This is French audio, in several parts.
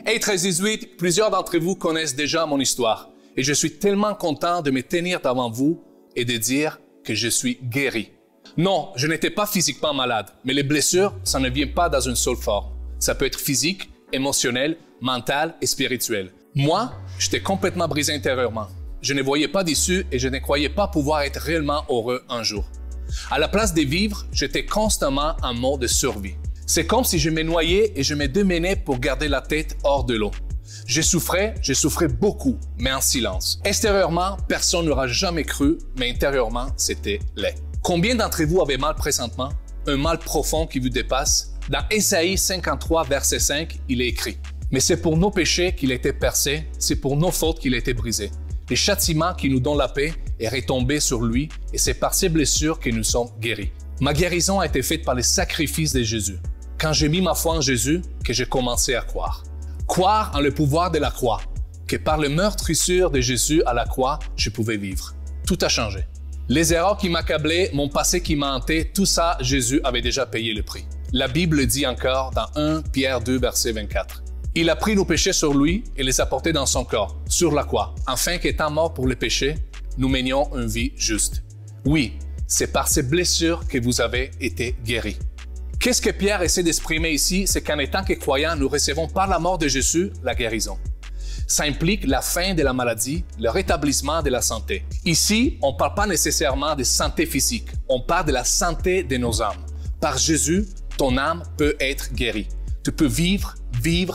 Hey 13-18, plusieurs d'entre vous connaissent déjà mon histoire et je suis tellement content de me tenir devant vous et de dire que je suis guéri. Non, je n'étais pas physiquement malade, mais les blessures, ça ne vient pas dans une seule forme. Ça peut être physique, émotionnel, mental et spirituel. Moi, j'étais complètement brisé intérieurement. Je ne voyais pas d'issue et je ne croyais pas pouvoir être réellement heureux un jour. À la place de vivre, j'étais constamment en mode de survie. C'est comme si je me noyais et je me démenais pour garder la tête hors de l'eau. Je souffrais beaucoup, mais en silence. Extérieurement, personne n'aura jamais cru, mais intérieurement, c'était laid. Combien d'entre vous avez mal présentement? Un mal profond qui vous dépasse? Dans Ésaïe 53, verset 5, il est écrit « Mais c'est pour nos péchés qu'il a été percé, c'est pour nos fautes qu'il a été brisé. Le châtiment qui nous donne la paix est retombé sur lui et c'est par ses blessures que nous sommes guéris. » Ma guérison a été faite par le sacrifice de Jésus. Quand j'ai mis ma foi en Jésus, que j'ai commencé à croire. Croire en le pouvoir de la croix, que par le meurtrissure de Jésus à la croix, je pouvais vivre. Tout a changé. Les erreurs qui m'accablaient, mon passé qui m'a hanté, tout ça, Jésus avait déjà payé le prix. La Bible dit encore dans 1 Pierre 2, verset 24. Il a pris nos péchés sur lui et les a portés dans son corps, sur la croix, afin qu'étant mort pour le péché, nous menions une vie juste. Oui, c'est par ces blessures que vous avez été guéris. Qu'est-ce que Pierre essaie d'exprimer ici? C'est qu'en étant que croyants, nous recevons par la mort de Jésus la guérison. Ça implique la fin de la maladie, le rétablissement de la santé. Ici, on ne parle pas nécessairement de santé physique, on parle de la santé de nos âmes. Par Jésus, ton âme peut être guérie. Tu peux vivre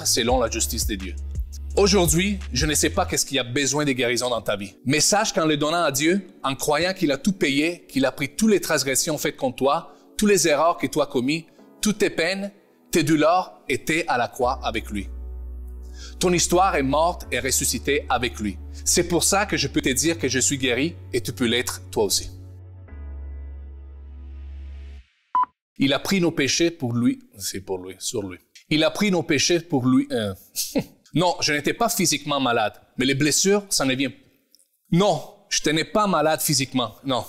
selon la justice de Dieu. Aujourd'hui, je ne sais pas qu'est-ce qu'il y a besoin de guérison dans ta vie. Mais sache qu'en le donnant à Dieu, en croyant qu'il a tout payé, qu'il a pris toutes les transgressions faites contre toi, toutes les erreurs que tu as commises, toutes tes peines, tes douleurs étaient à la croix avec lui. Ton histoire est morte et ressuscitée avec lui. C'est pour ça que je peux te dire que je suis guéri et tu peux l'être toi aussi. Il a pris nos péchés pour lui. C'est pour lui, sur lui. Il a pris nos péchés pour lui. Non, je n'étais pas physiquement malade, mais les blessures, ça ne vient. Non, je n'étais pas malade physiquement. Non.